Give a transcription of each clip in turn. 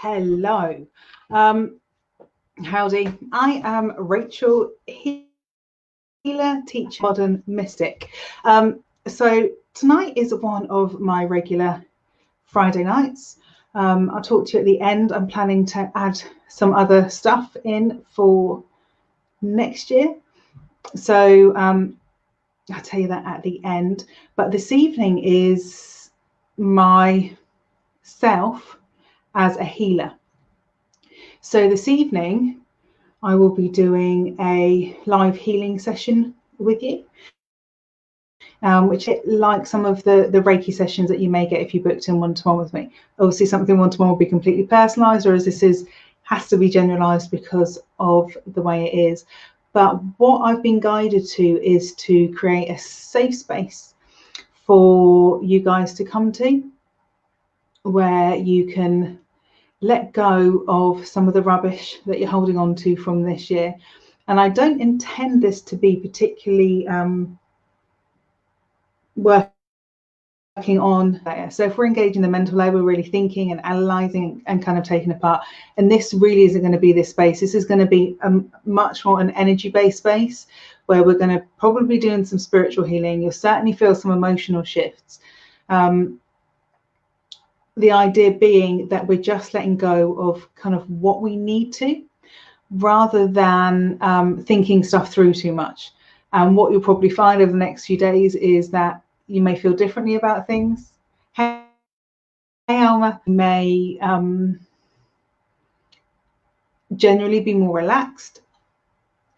Hello. Howdy. I am Rachel, healer, teacher, modern mystic. So tonight is one of my regular Friday nights. I'll talk to you at the end. I'm planning to add some other stuff in for next year. So I'll tell you that at the end. But this evening is myself as a healer. So this evening, I will be doing a live healing session with you, which like some of the Reiki sessions that you may get if you booked in one-to-one with me. Obviously, something one-to-one will be completely personalized, whereas this has to be generalized because of the way it is. But what I've been guided to is to create a safe space for you guys to come to, where you can let go of some of the rubbish that you're holding on to from this year. And I don't intend this to be particularly working on there. So if we're engaging the mental layer, we're really thinking and analyzing and kind of taking apart. And this really isn't going to be this space. This is going to be a much more an energy-based space where we're going to probably be doing some spiritual healing. You'll certainly feel some emotional shifts. The idea being that we're just letting go of kind of what we need to, rather than thinking stuff through too much. And what you'll probably find over the next few days is that you may feel differently about things. Hey, Alma, you may generally be more relaxed.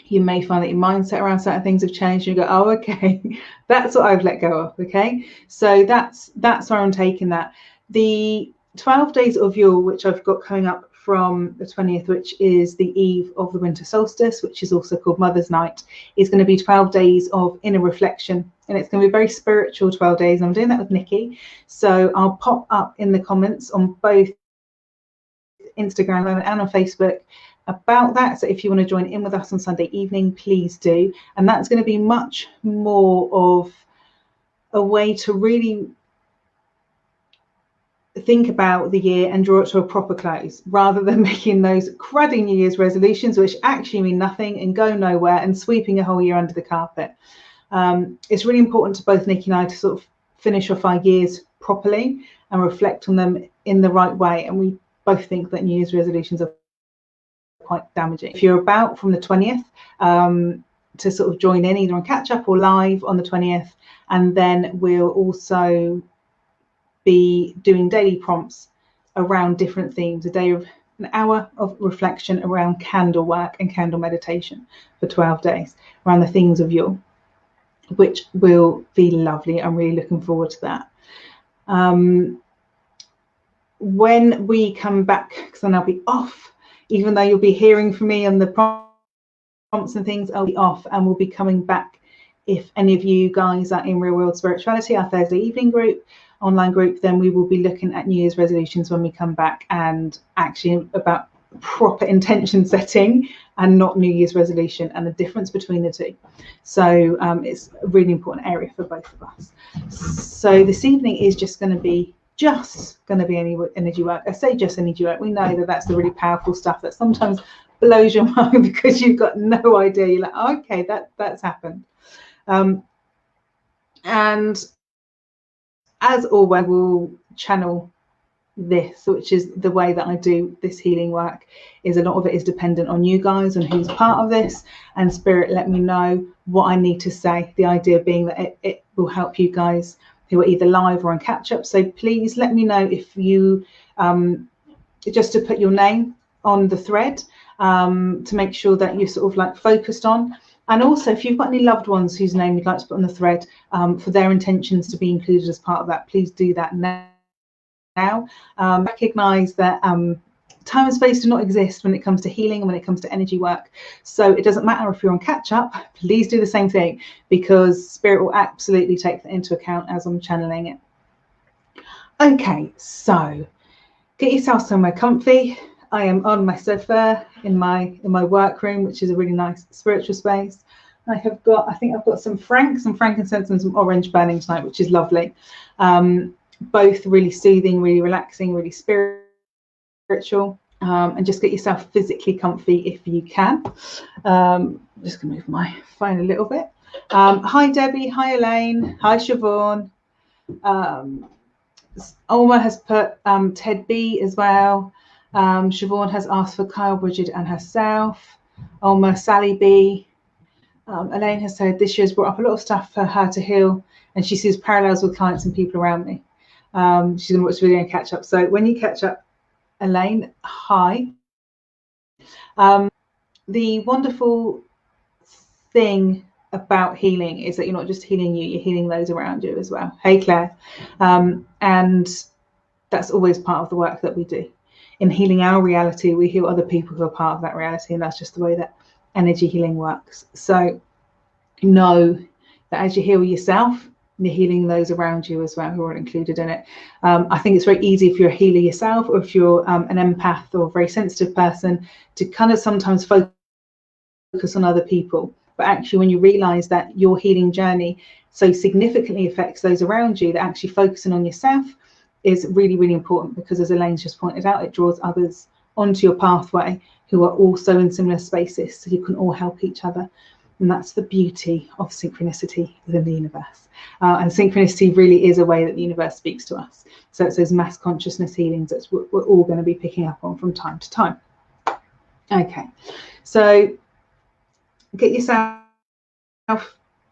You may find that your mindset around certain things have changed. You go, oh, okay, that's what I've let go of. Okay, so that's where I'm taking that. The 12 days of Yule, which I've got coming up from the 20th, which is the eve of the winter solstice, which is also called Mother's Night, is going to be 12 days of inner reflection. And it's going to be very spiritual 12 days. And I'm doing that with Nikki. So I'll pop up in the comments on both Instagram and on Facebook about that. So if you want to join in with us on Sunday evening, please do. And that's going to be much more of a way to really think about the year and draw it to a proper close, rather than making those cruddy New Year's resolutions, which actually mean nothing and go nowhere, and sweeping a whole year under the carpet. It's really important to both Nikki and I to sort of finish off our years properly and reflect on them in the right way. And we both think that New Year's resolutions are quite damaging. If you're about from the 20th to sort of join in either on catch up or live on the 20th, and then we'll also be doing daily prompts around different themes, a day of an hour of reflection around candle work and candle meditation for 12 days around the themes of Yule, which will be lovely. I'm really looking forward to that. When we come back, because then I'll be off, even though you'll be hearing from me on the prompts and things, I'll be off, and we'll be coming back. If any of you guys are in Real World Spirituality, our Thursday evening group, online group, then we will be looking at New Year's resolutions when we come back, and actually about proper intention setting and not New Year's resolution, and the difference between the two. So it's a really important area for both of us. So this evening is just going to be any energy work. I say just energy work. We know that that's the really powerful stuff that sometimes blows your mind because you've got no idea. You're like, oh, okay, that's happened. And as always, we'll channel this, which is the way that I do this healing work. Is a lot of it is dependent on you guys and who's part of this, and Spirit let me know what I need to say. The idea being that it will help you guys who are either live or on catch up. So please let me know if you just to put your name on the thread to make sure that you're sort of like focused on. And also, if you've got any loved ones whose name you'd like to put on the thread for their intentions to be included as part of that, please do that now. Recognize that time and space do not exist when it comes to healing and when it comes to energy work. So it doesn't matter if you're on catch up, please do the same thing, because Spirit will absolutely take that into account as I'm channeling it. Okay, so get yourself somewhere comfy. I am on my sofa in my workroom, which is a really nice spiritual space. I think I've got some frankincense and some orange burning tonight, which is lovely. Both really soothing, really relaxing, really spiritual. spiritual, and just get yourself physically comfy if you can. Just gonna move my phone a little bit. Hi Debbie, hi Elaine, hi Siobhan. Alma has put Ted B as well. Siobhan has asked for Kyle, Bridget and herself. Alma, Sally B. Elaine has said this year has brought up a lot of stuff for her to heal, and she sees parallels with clients and people around me. She's going to watch the video and catch up. So when you catch up, Elaine, hi. The wonderful thing about healing is that you're not just healing you, you're healing those around you as well. Hey, Claire. And that's always part of the work that we do. In healing our reality, we heal other people who are part of that reality, and that's just the way that energy healing works. So know that as you heal yourself, you're healing those around you as well who are included in it. I think it's very easy if you're a healer yourself, or if you're an empath or a very sensitive person, to kind of sometimes focus on other people. But actually, when you realize that your healing journey so significantly affects those around you, that actually focusing on yourself is really, really important, because as Elaine's just pointed out, it draws others onto your pathway who are also in similar spaces, so you can all help each other. And that's the beauty of synchronicity within the universe. And synchronicity really is a way that the universe speaks to us. So it's those mass consciousness healings that we're all going to be picking up on from time to time. Okay, so get yourself in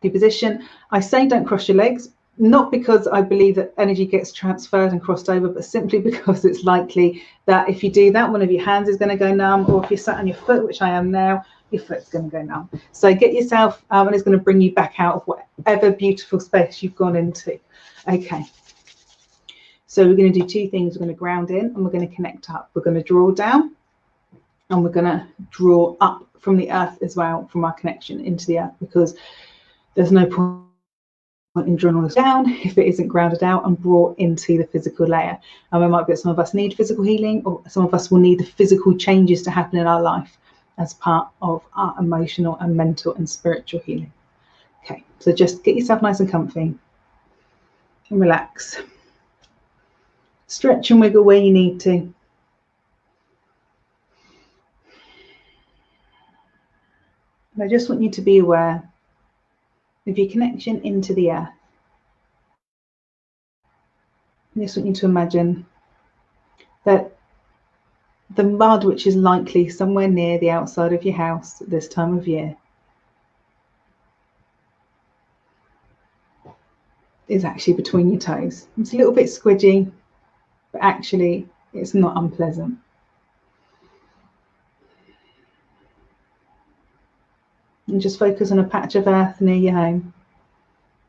your position. I say don't cross your legs, not because I believe that energy gets transferred and crossed over, but simply because it's likely that if you do that, one of your hands is going to go numb, or if you're sat on your foot, which I am now, your foot's going to go numb. So get yourself, and it's going to bring you back out of whatever beautiful space you've gone into. Okay. So we're going to do two things. We're going to ground in and we're going to connect up. We're going to draw down and we're going to draw up from the earth as well, from our connection into the earth, because there's no point in drawing this down if it isn't grounded out and brought into the physical layer. And we might be, some of us need physical healing, or some of us will need the physical changes to happen in our life as part of our emotional and mental and spiritual healing. Okay, so just get yourself nice and comfy and relax. Stretch and wiggle where you need to. And I just want you to be aware of your connection into the earth. I just want you to imagine that the mud, which is likely somewhere near the outside of your house at this time of year, is actually between your toes. It's a little bit squidgy, but actually it's not unpleasant. And just focus on a patch of earth near your home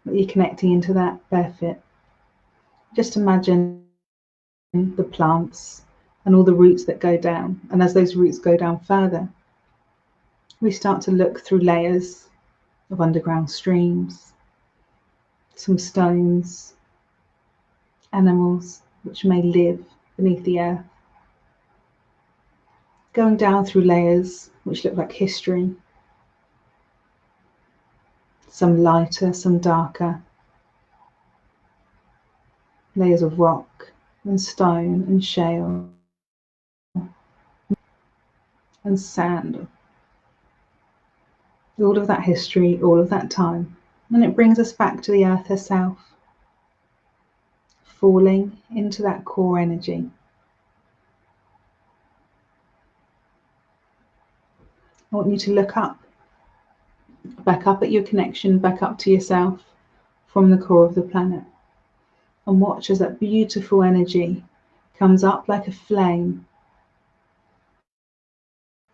that you're connecting into that bare foot. Just imagine the plants and all the roots that go down. And as those roots go down further, we start to look through layers of underground streams, some stones, animals which may live beneath the earth, going down through layers which look like history, some lighter, some darker, layers of rock and stone and shale and sand. All of that history, all of that time. And it brings us back to the earth herself, falling into that core energy. I want you to look up, back up at your connection, back up to yourself from the core of the planet, and watch as that beautiful energy comes up like a flame,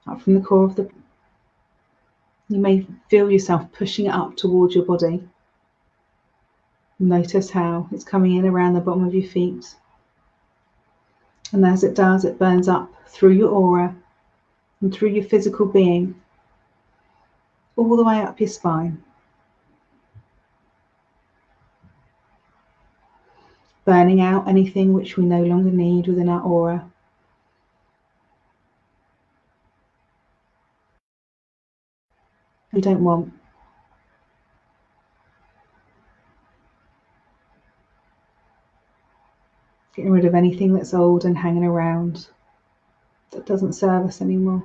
up from the core of the planet. You may feel yourself pushing it up towards your body. Notice how it's coming in around the bottom of your feet. And as it does, it burns up through your aura and through your physical being, all the way up your spine. Burning out anything which we no longer need within our aura. We don't want. Getting rid of anything that's old and hanging around, that doesn't serve us anymore.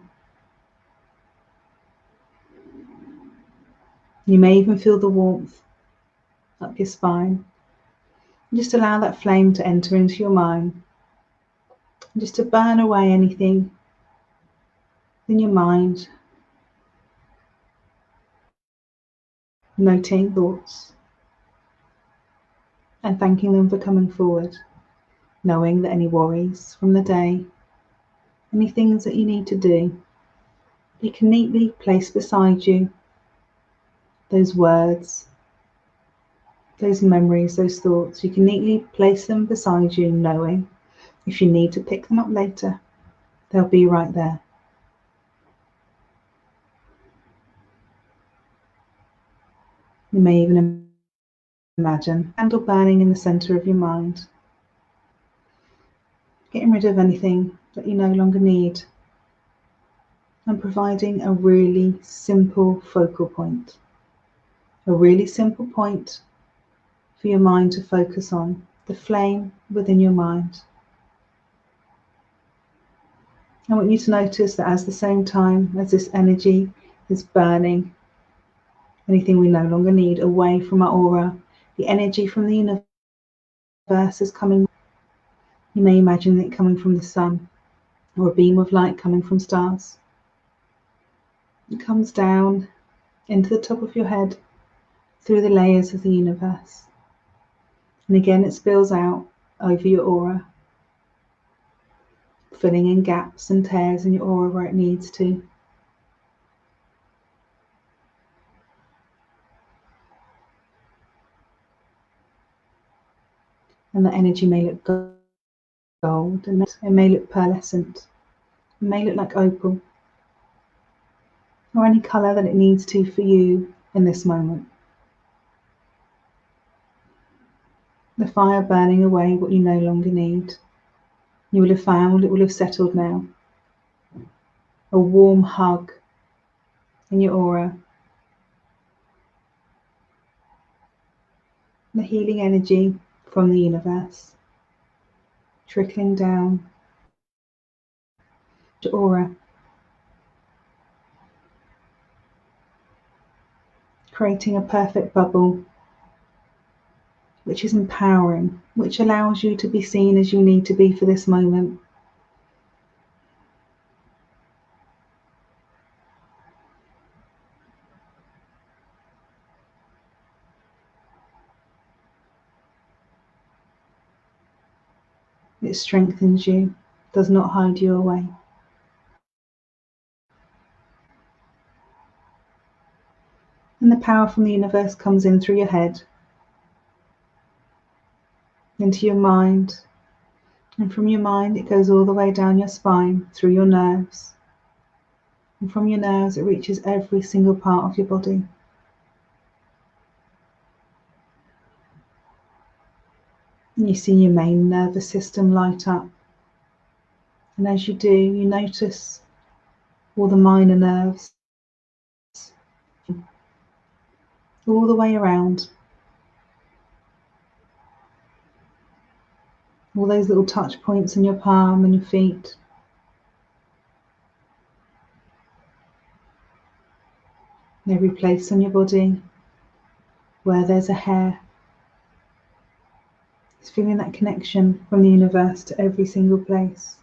You may even feel the warmth up your spine. Just allow that flame to enter into your mind, just to burn away anything in your mind, noting thoughts and thanking them for coming forward, knowing that any worries from the day, any things that you need to do, you can neatly place beside you those words, those memories, those thoughts. You can neatly place them beside you, knowing if you need to pick them up later, they'll be right there. You may even imagine a candle burning in the center of your mind, getting rid of anything that you no longer need and providing a really simple focal point. A really simple point for your mind to focus on, the flame within your mind. I want you to notice that at the same time as this energy is burning anything we no longer need away from our aura, the energy from the universe is coming. You may imagine it coming from the sun or a beam of light coming from stars. It comes down into the top of your head through the layers of the universe. And again, it spills out over your aura, filling in gaps and tears in your aura where it needs to. And the energy may look gold, and it may look pearlescent, it may look like opal, or any colour that it needs to for you in this moment. The fire burning away what you no longer need. You will have found it will have settled now. A warm hug in your aura. The healing energy from the universe trickling down to aura, creating a perfect bubble which is empowering, which allows you to be seen as you need to be for this moment. It strengthens you, does not hide you away. And the power from the universe comes in through your head, into your mind, and from your mind it goes all the way down your spine, through your nerves. And from your nerves it reaches every single part of your body. And you see your main nervous system light up. And as you do, you notice all the minor nerves all the way around. All those little touch points in your palm and your feet. And every place on your body where there's a hair. It's feeling that connection from the universe to every single place.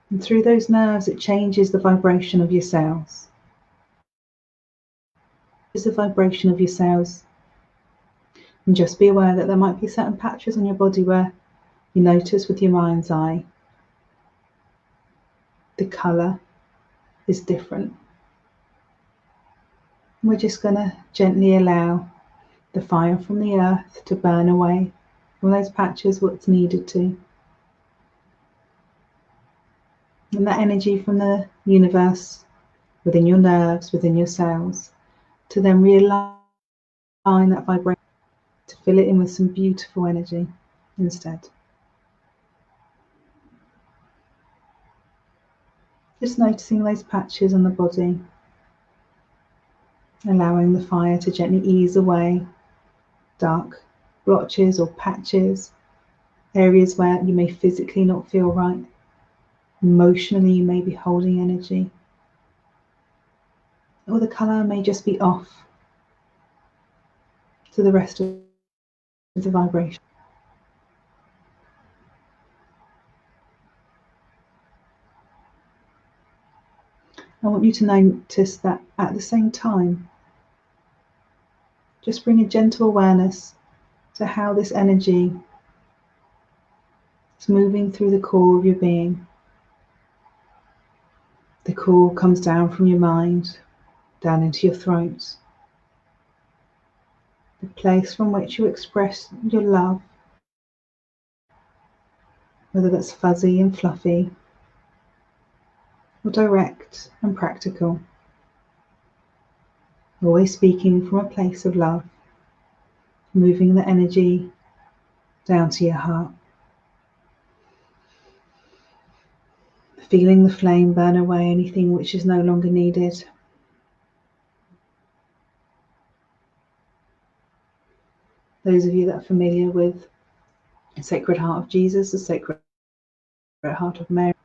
And through those nerves, it changes the vibration of your cells. It's the vibration of your cells. And just be aware that there might be certain patches on your body where you notice with your mind's eye the colour is different. We're just going to gently allow the fire from the earth to burn away from those patches what's needed to. And that energy from the universe within your nerves, within your cells, to then realign that vibration, to fill it in with some beautiful energy instead. Just noticing those patches on the body, allowing the fire to gently ease away dark blotches or patches, areas where you may physically not feel right. Emotionally, you may be holding energy, or the colour may just be off to the rest of the vibration. I want you to notice that at the same time, just bring a gentle awareness to how this energy is moving through the core of your being. The core comes down from your mind, down into your throat, the place from which you express your love, whether that's fuzzy and fluffy, or direct and practical. Always speaking from a place of love, moving the energy down to your heart. Feeling the flame burn away anything which is no longer needed. Those of you that are familiar with the Sacred Heart of Jesus, the Sacred Heart of Mary,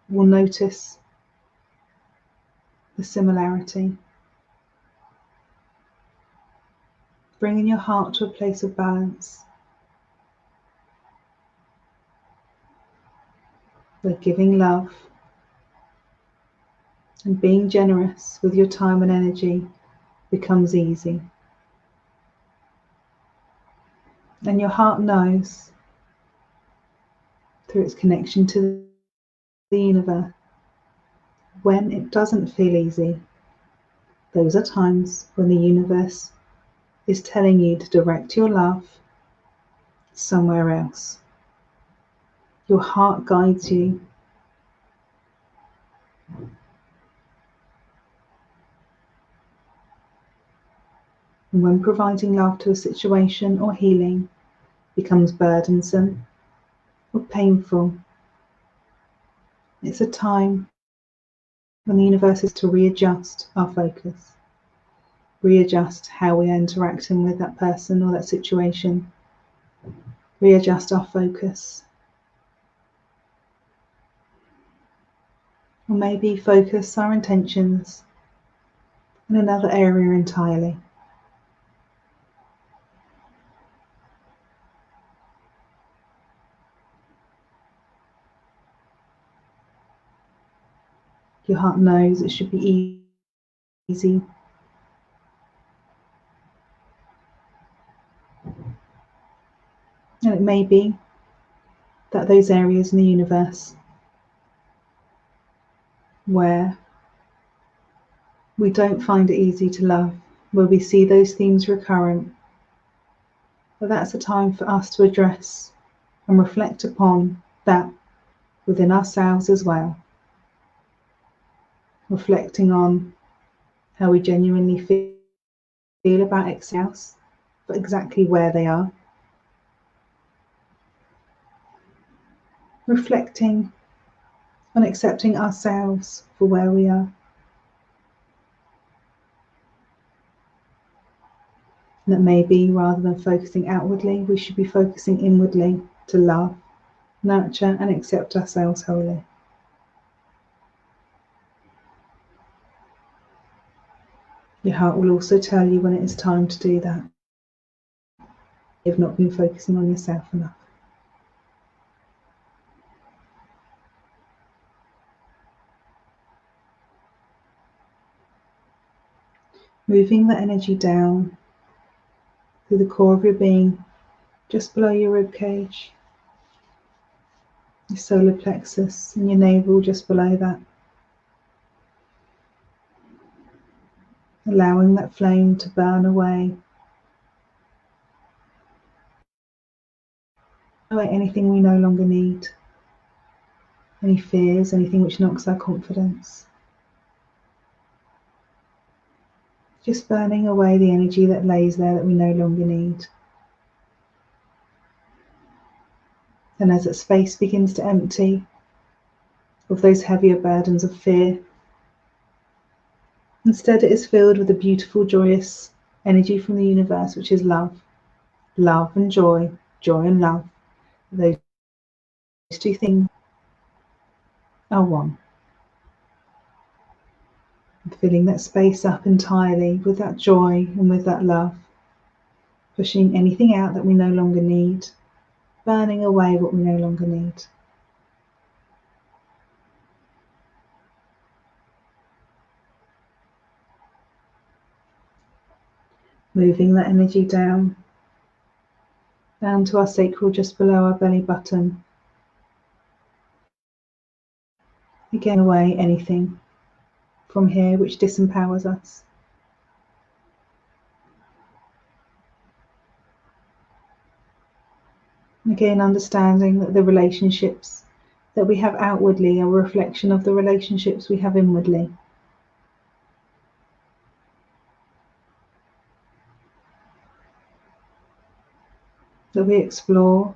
will notice the similarity. Bringing your heart to a place of balance, where giving love and being generous with your time and energy becomes easy. And your heart knows, through its connection to the universe, when it doesn't feel easy, those are times when the universe is telling you to direct your love somewhere else. Your heart guides you. And when providing love to a situation or healing becomes burdensome or painful, it's a time when the universe is to readjust our focus, readjust how we are interacting with that person or that situation, readjust our focus, or maybe focus our intentions in another area entirely. Your heart knows it should be easy. And it may be that those areas in the universe where we don't find it easy to love, where we see those themes recurrent, but that's a time for us to address and reflect upon that within ourselves as well. Reflecting on how we genuinely feel about ourselves, but exactly where they are. Reflecting on accepting ourselves for where we are. And that maybe rather than focusing outwardly, we should be focusing inwardly to love, nurture, and accept ourselves wholly. Your heart will also tell you when it is time to do that. You've not been focusing on yourself enough. Moving the energy down through the core of your being, just below your rib cage, your solar plexus, and your navel just below that. Allowing that flame to burn away. Away anything we no longer need. Any fears, anything which knocks our confidence. Just burning away the energy that lays there that we no longer need. And as that space begins to empty of those heavier burdens of fear, instead it is filled with the beautiful, joyous energy from the universe, which is love. Love and joy, joy and love. Those two things are one. And filling that space up entirely with that joy and with that love, pushing anything out that we no longer need, burning away what we no longer need. Moving that energy down to our sacral just below our belly button. Again, away anything from here which disempowers us. Again, understanding that the relationships that we have outwardly are a reflection of the relationships we have inwardly. That we explore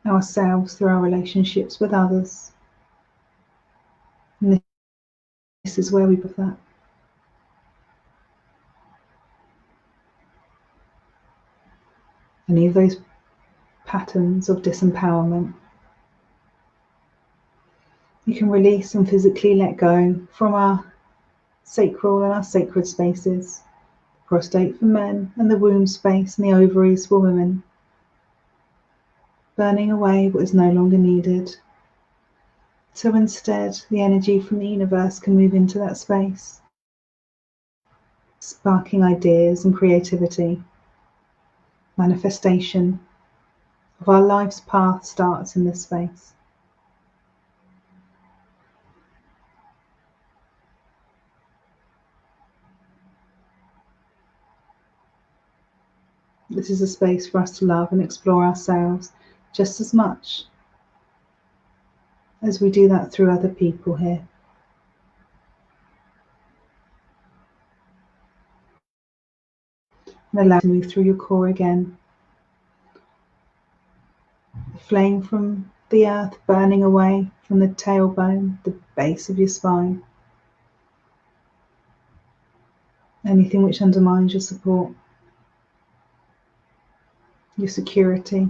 ourselves through our relationships with others. And this is where we put that. Any of those patterns of disempowerment, you can release and physically let go from our sacral and our sacred spaces, the prostate for men and the womb space and the ovaries for women, burning away what is no longer needed. So instead, the energy from the universe can move into that space, sparking ideas and creativity. Manifestation of our life's path starts in this space. This is a space for us to love and explore ourselves just as much as we do that through other people here. And allow to move through your core again. The flame from the earth burning away from the tailbone, the base of your spine. Anything which undermines your support, your security.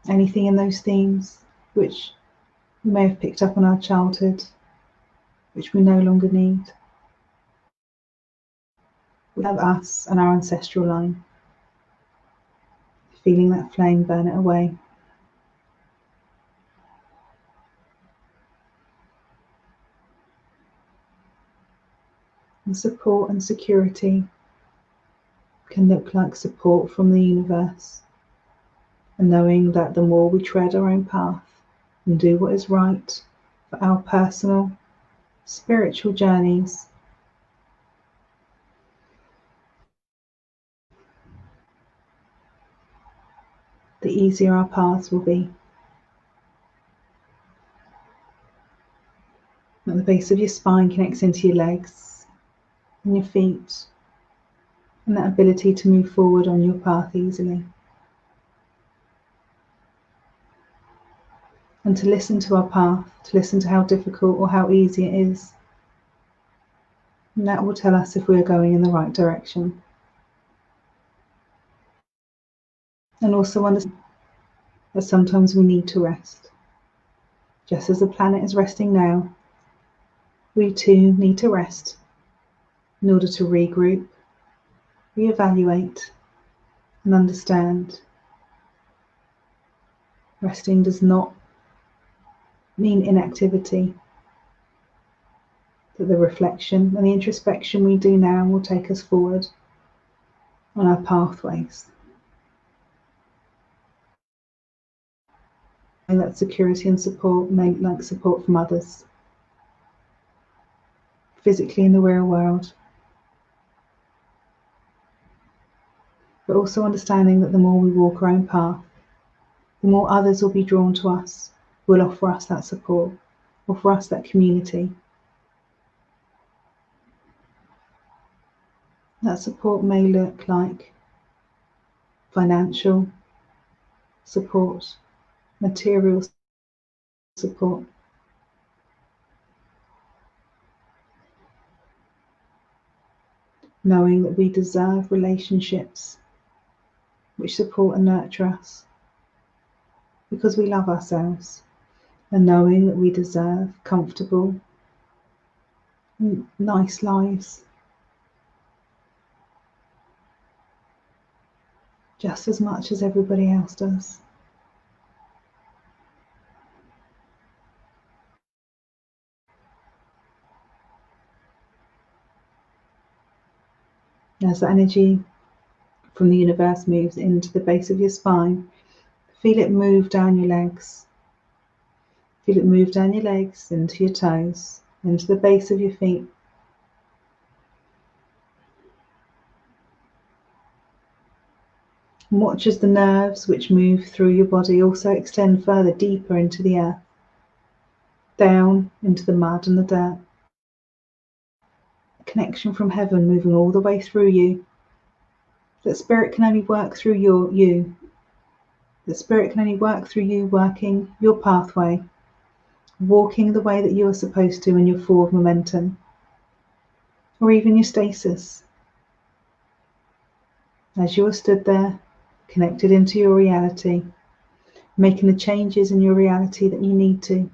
Anything in those themes which we may have picked up in our childhood, which we no longer need. We have us and our ancestral line. Feeling that flame burn it away. And support and security can look like support from the universe. And knowing that the more we tread our own path and do what is right for our personal, spiritual journeys, the easier our paths will be. At the base of your spine connects into your legs and your feet, and that ability to move forward on your path easily. And to listen to our path, to listen to how difficult or how easy it is. And that will tell us if we are going in the right direction. And also understand that sometimes we need to rest. Just as the planet is resting now, we too need to rest in order to regroup, reevaluate, and understand. Resting does not mean inactivity, that the reflection and the introspection we do now will take us forward on our pathways. And that security and support may like support from others, physically in the real world, but also understanding that the more we walk our own path, the more others will be drawn to us, will offer us that support, offer us that community. That support may look like financial support, material support, knowing that we deserve relationships which support and nurture us. because we love ourselves, and knowing that we deserve comfortable, nice lives, just as much as everybody else does. As the energy from the universe moves into the base of your spine, feel it move down your legs. Feel it move down your legs, into your toes, into the base of your feet. And watch as the nerves which move through your body also extend further deeper into the earth, down into the mud and the dirt. A connection from heaven moving all the way through you. That spirit can only work through you. That spirit can only work through you, working your pathway, walking the way that you are supposed to in your forward momentum, or even your stasis. As you are stood there, connected into your reality, making the changes in your reality that you need to,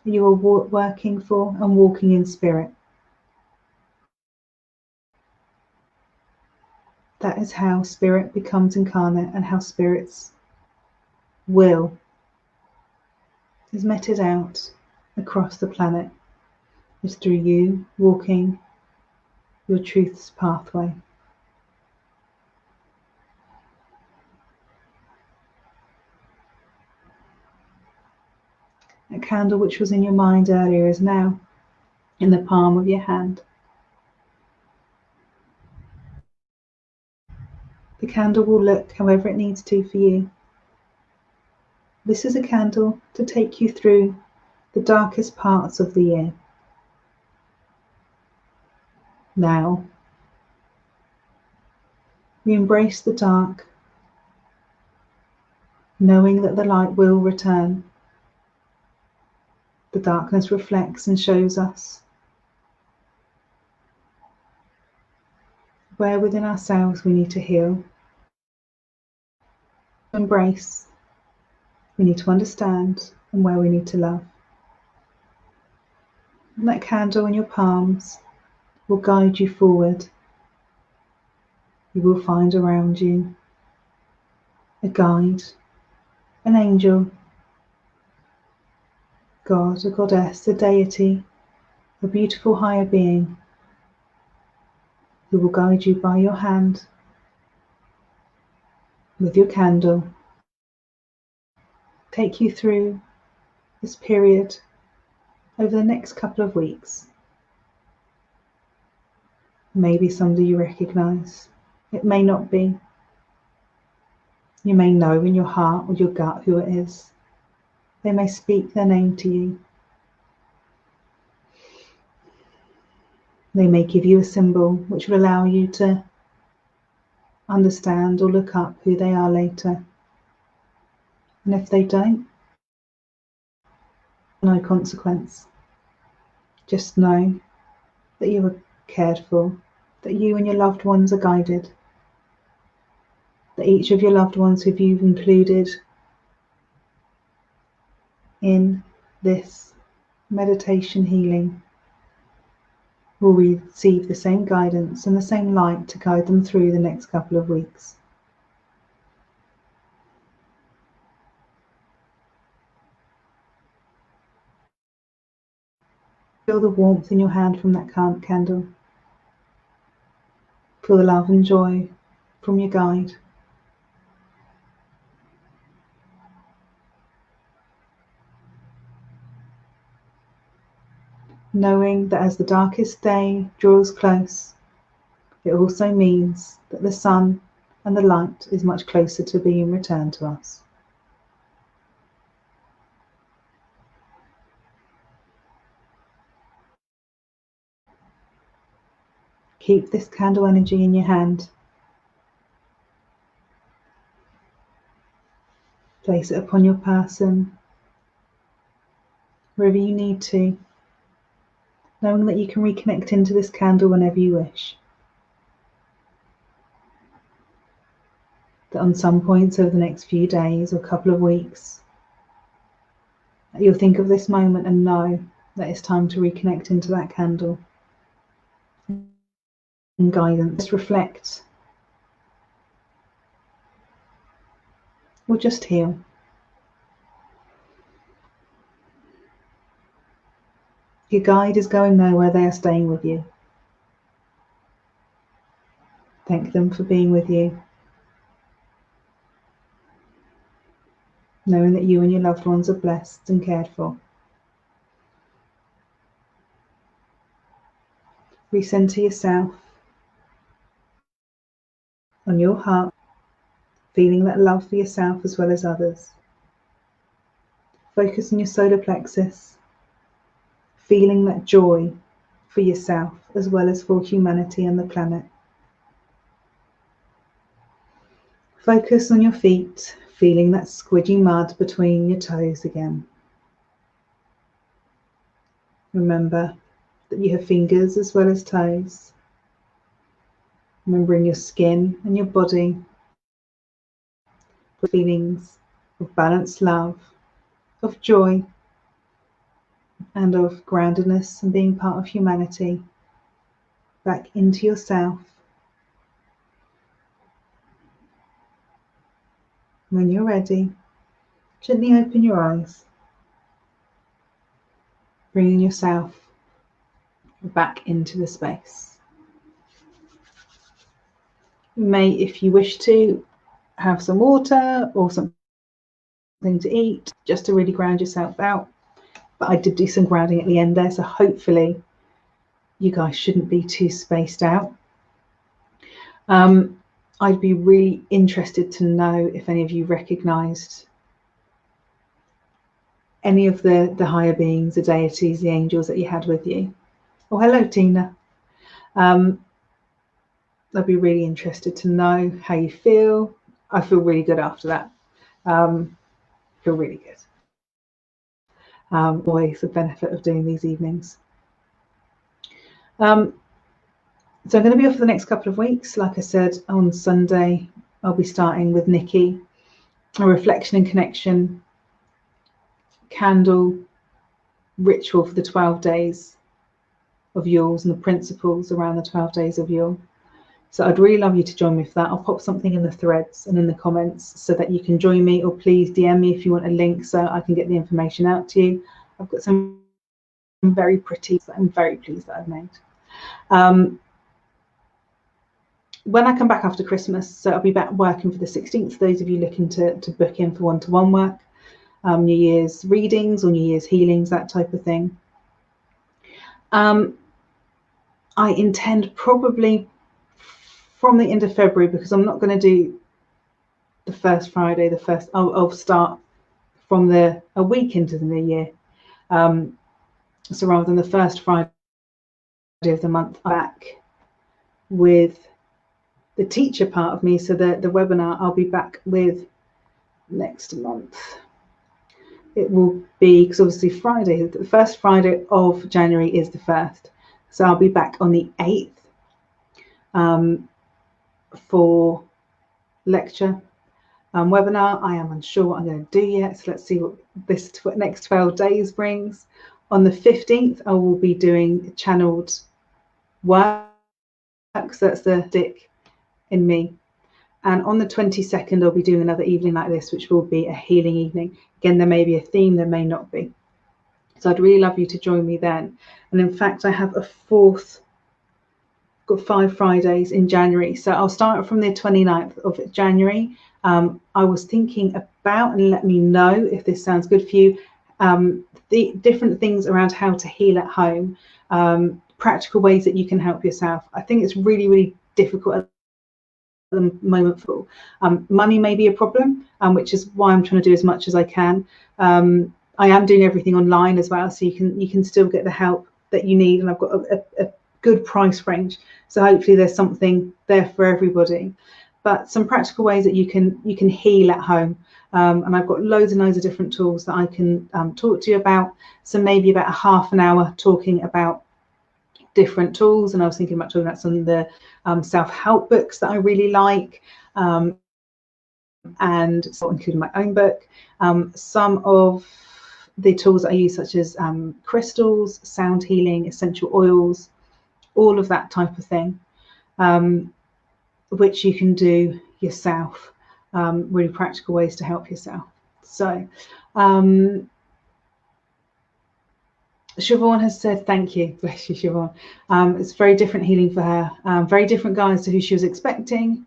that you are working for and walking in spirit. That is how spirit becomes incarnate, and how spirit's will is meted out across the planet, is through you walking your truth's pathway. That candle which was in your mind earlier is now in the palm of your hand. The candle will look however it needs to for you. This is a candle to take you through the darkest parts of the year. Now, we embrace the dark, knowing that the light will return. The darkness reflects and shows us where within ourselves we need to heal, embrace, we need to understand, and where we need to love. And that candle in your palms will guide you forward. You will find around you a guide, an angel, God, a goddess, a deity, a beautiful higher being who will guide you by your hand with your candle, take you through this period over the next couple of weeks. Maybe somebody you recognise. It may not be. You may know in your heart or your gut who it is. They may speak their name to you. They may give you a symbol which will allow you to understand or look up who they are later. And if they don't, no consequence. Just know that you are cared for, that you and your loved ones are guided, that each of your loved ones who you've included in this meditation healing will receive the same guidance and the same light to guide them through the next couple of weeks. Feel the warmth in your hand from that candle. Feel the love and joy from your guide. Knowing that as the darkest day draws close, it also means that the sun and the light is much closer to being returned to us. Keep this candle energy in your hand. Place it upon your person, wherever you need to, knowing that you can reconnect into this candle whenever you wish. that on some points over the next few days or couple of weeks, you'll think of this moment and know that it's time to reconnect into that candle and guidance. Just reflect or just heal. Your guide is going nowhere, they are staying with you. Thank them for being with you. Knowing that you and your loved ones are blessed and cared for. Recenter yourself on your heart, feeling that love for yourself as well as others. Focus on your solar plexus, feeling that joy for yourself as well as for humanity and the planet. Focus on your feet, feeling that squidgy mud between your toes again. Remember that you have fingers as well as toes. Remembering your skin and your body, feelings of balanced love, of joy, and of groundedness and being part of humanity, back into yourself. When you're ready, gently open your eyes, bringing yourself back into the space. You may, if you wish to, have some water or something to eat, just to really ground yourself out. But I did do some grounding at the end there, so hopefully you guys shouldn't be too spaced out. I'd be really interested to know if any of you recognised any of the higher beings, the deities, the angels that you had with you. Oh, hello, Tina. I'd be really interested to know how you feel. I feel really good after that. Feel really good. Always the benefit of doing these evenings. So I'm going to be off for the next couple of weeks. Like I said, on Sunday, I'll be starting with Nikki, a reflection and connection candle ritual for the 12 days of Yule's and the principles around the 12 days of Yule. So I'd really love you to join me for that. I'll pop something in the threads and in the comments so that you can join me, or please DM me if you want a link so I can get the information out to you. I've got some very pretty that I'm very pleased that I've made. When I come back after Christmas, so I'll be back working for the 16th, those of you looking to book in for one-to-one work, New Year's readings or New Year's healings, that type of thing. I intend probably from the end of February, because I'm not going to do the first Friday, I'll start from a week into the new year. So rather than the first Friday of the month, back with the teacher part of me, so the webinar I'll be back with next month. It will be, because obviously Friday, the first Friday of January is the 1st. So I'll be back on the 8th for lecture. Webinar, I am unsure what I'm going to do yet, so let's see what this next 12 days brings. On the 15th, I will be doing channeled work, so that's the stick in me. And on the 22nd, I'll be doing another evening like this, which will be a healing evening. Again, there may be a theme, there may not be. So I'd really love you to join me then. And in fact, I have got 5 Fridays in January. So I'll start from the 29th of January. I was thinking about, and let me know if this sounds good for you, the different things around how to heal at home, practical ways that you can help yourself. I think it's really, really difficult at the moment. Money may be a problem, which is why I'm trying to do as much as I can. I am doing everything online as well, so you can still get the help that you need, and I've got a good price range, so hopefully there's something there for everybody. But some practical ways that you can heal at home, and I've got loads and loads of different tools that I can talk to you about. So maybe about a half an hour talking about different tools, and I was thinking about talking about some of the self-help books that I really like, and so including my own book. Some of the tools I use, such as crystals, sound healing, essential oils, all of that type of thing, which you can do yourself, really practical ways to help yourself. So Siobhan has said, thank you. Bless you, Siobhan. It's very different healing for her. Very different guides to who she was expecting.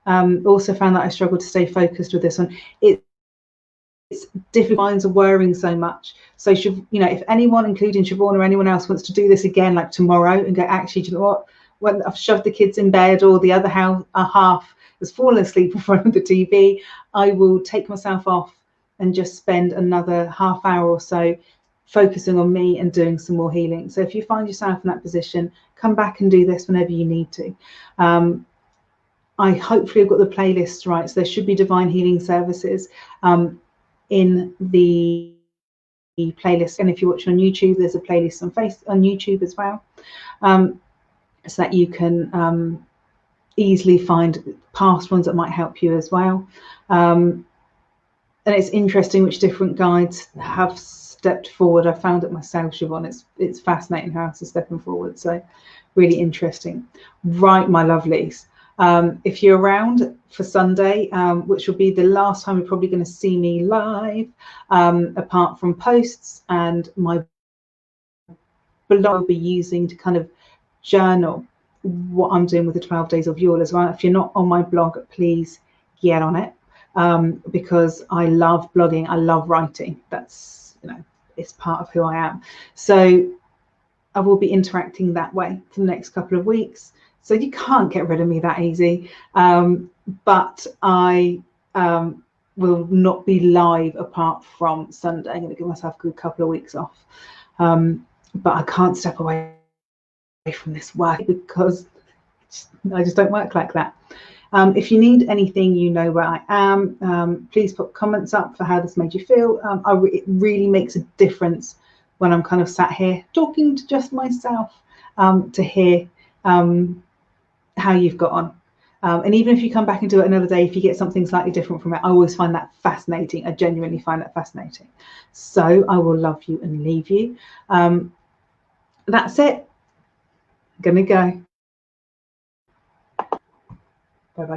Also found that I struggled to stay focused with this one. It's difficult. Minds are whirring so much. So, you know, if anyone, including Siobhan or anyone else, wants to do this again, like tomorrow, and go, actually, do you know what? When I've shoved the kids in bed, or the other half has fallen asleep in front of the TV, I will take myself off and just spend another half hour or so focusing on me and doing some more healing. So if you find yourself in that position, come back and do this whenever you need to. I hopefully have got the playlists right. So there should be divine healing services in the playlist. And if you're watching on YouTube, there's a playlist on YouTube as well, so that you can easily find past ones that might help you as well. And it's interesting which different guides have stepped forward. I found it myself, Siobhan. It's fascinating how else is stepping forward. So really interesting. Right, my lovelies. If you're around for Sunday, which will be the last time you're probably going to see me live, apart from posts and my blog, I'll be using to kind of journal what I'm doing with the 12 days of Yule as well. If you're not on my blog, please get on it, because I love blogging. I love writing. That's, you know, it's part of who I am. So I will be interacting that way for the next couple of weeks. So you can't get rid of me that easy. But I will not be live apart from Sunday. I'm going to give myself a good couple of weeks off. But I can't step away from this work because I just don't work like that. If you need anything, you know where I am. Please put comments up for how this made you feel. It really makes a difference when I'm kind of sat here talking to just myself, to hear how you've got on. And even if you come back and do it another day, if you get something slightly different from it, I always find that fascinating. I genuinely find that fascinating. So I will love you and leave you. That's it. I'm gonna go. Bye bye.